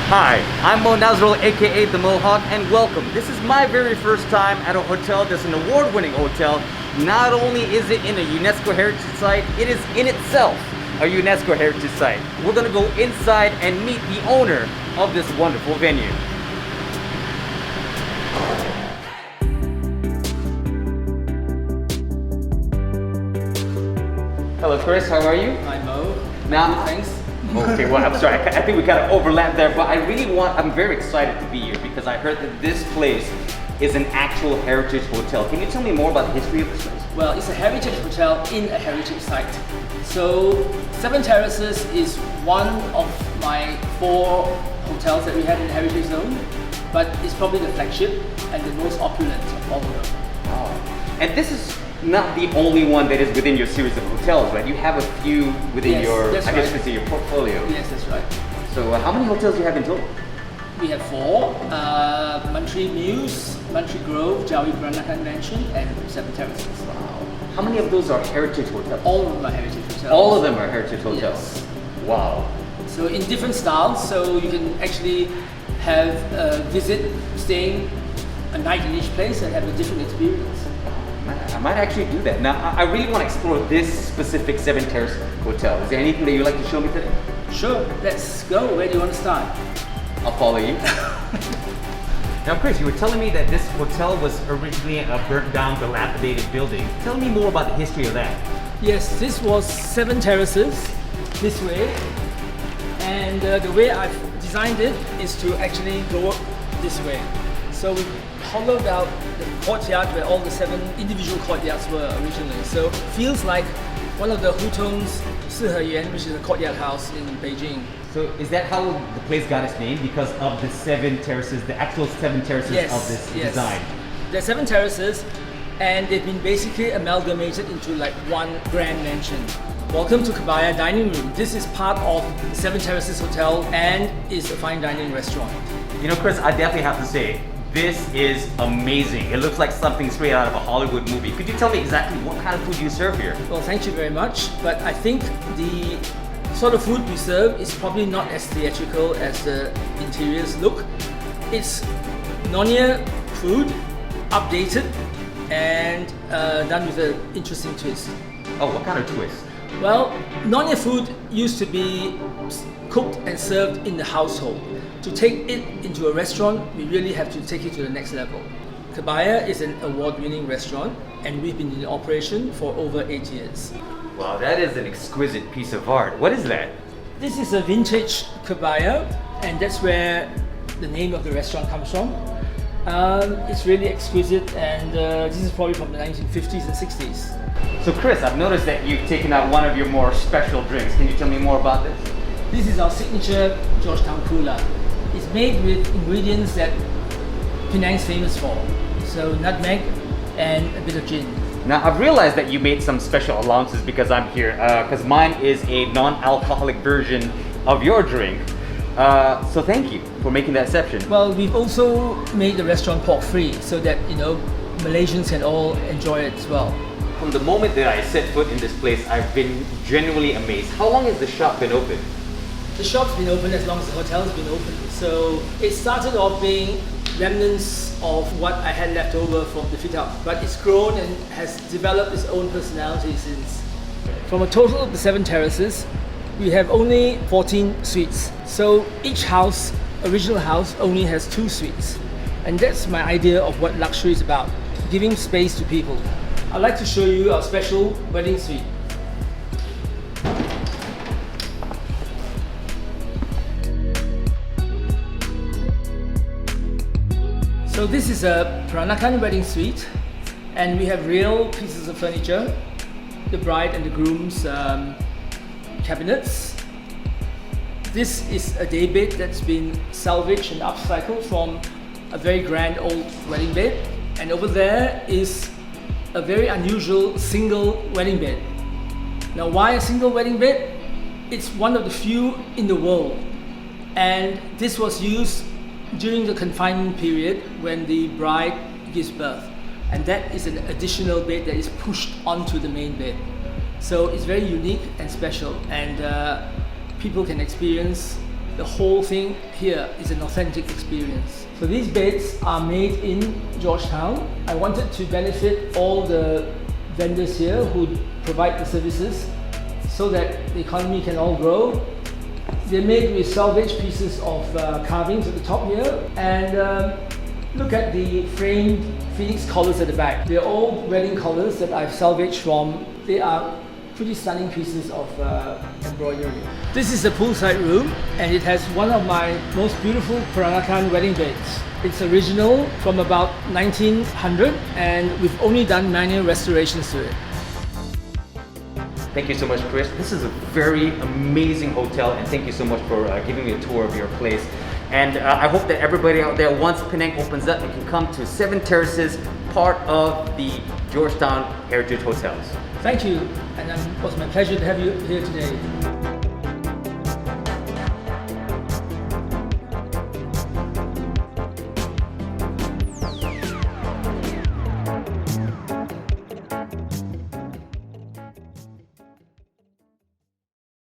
Hi, I'm Mo Nazrul, aka The Mohawk, and welcome. This is my very first time at a hotel that's an award-winning hotel. Not only is it in a UNESCO Heritage Site, it is in itself a UNESCO Heritage Site. We're gonna go inside and meet the owner of this wonderful venue. Hello Chris, how are you? Hi Mo. Now, Thanks. Okay, well, I'm sorry. I think we kind of overlapped there, but I'm very excited to be here because I heard that this place is an actual heritage hotel. Can you tell me more about the history of this place? Well, it's a heritage hotel in a heritage site. So, Seven Terraces is one of my 4 hotels that we have in the heritage zone, but it's probably the flagship and the most opulent of all of them. Wow. And this is not the only one that is within your series of hotels, right? You have a few within your portfolio. Yes, that's right. So how many hotels do you have in total? We have 4, Mantri Mews, Mantri Grove, Jawi Peranakan Mansion, and Seven Terraces. Wow. How many of those are heritage hotels? All of them are heritage hotels. All of them are heritage hotels? Yes. Wow. So in different styles, so you can actually have a visit, staying a night in each place and have a different experience. I might actually do that. Now, I really want to explore this specific Seven Terrace hotel. Is there anything that you'd like to show me today? Sure, let's go. Where do you want to start? I'll follow you. Now, Chris, you were telling me that this hotel was originally a burnt down, dilapidated building. Tell me more about the history of that. Yes, this was Seven Terraces, this way. And the way I've designed it is to actually go up this way. So we hollowed out the courtyard where all the 7 individual courtyards were originally. So it feels like one of the Hutong's Siheyuan, which is a courtyard house in Beijing. So is that how the place got its name? Because of the 7 terraces, the actual 7 terraces of this design? There are 7 terraces and they've been basically amalgamated into like one grand mansion. Welcome to Kebaya Dining Room. This is part of the 7 Terraces Hotel and is a fine dining restaurant. You know, Chris, I definitely have to say, this is amazing. It looks like something straight out of a Hollywood movie. Could you tell me exactly what kind of food you serve here? Well, thank you very much. But I think the sort of food we serve is probably not as theatrical as the interiors look. It's Nyonya food, updated, and done with an interesting twist. Oh, what kind of twist? Well, Nyonya food used to be cooked and served in the household. To take it into a restaurant, we really have to take it to the next level. Kebaya is an award-winning restaurant and we've been in operation for over 8 years. Wow, that is an exquisite piece of art. What is that? This is a vintage Kebaya and that's where the name of the restaurant comes from. It's really exquisite and this is probably from the 1950s and 60s. So Chris, I've noticed that you've taken out one of your more special drinks. Can you tell me more about this? This is our signature Georgetown Cooler. It's made with ingredients that Penang's famous for. So nutmeg and a bit of gin. Now I've realized that you made some special allowances because I'm here, because mine is a non-alcoholic version of your drink. So thank you for making that exception. Well, we've also made the restaurant pork free so that, you know, Malaysians can all enjoy it as well. From the moment that I set foot in this place, I've been genuinely amazed. How long has the shop been open? The shop's been open as long as the hotel's been open. So it started off being remnants of what I had left over from the fit out, but it's grown and has developed its own personality since. From a total of the 7 terraces, we have only 14 suites. So each house, original house, only has 2 suites. And that's my idea of what luxury is about, giving space to people. I'd like to show you our special wedding suite. So this is a Peranakan wedding suite and we have real pieces of furniture, the bride and the groom's cabinets. This is a day bed that's been salvaged and upcycled from a very grand old wedding bed, and over there is a very unusual single wedding bed. Now, why a single wedding bed? It's one of the few in the world, and this was used during the confinement period when the bride gives birth. And that is an additional bed that is pushed onto the main bed. So it's very unique and special, and people can experience the whole thing here is an authentic experience. So these beds are made in Georgetown. I wanted to benefit all the vendors here who provide the services so that the economy can all grow. They're made with salvage pieces of carvings at the top here, and look at the framed phoenix collars at the back. They're all wedding collars that I've salvaged from. They are pretty stunning pieces of embroidery. This is the poolside room, and it has one of my most beautiful Peranakan wedding beds. It's original from about 1900, and we've only done minor restorations to it. Thank you so much, Chris. This is a very amazing hotel, and thank you so much for giving me a tour of your place. And I hope that everybody out there, once Penang opens up, you can come to Seven Terraces, part of the Georgetown Heritage Hotels. Thank you, and it was my pleasure to have you here today.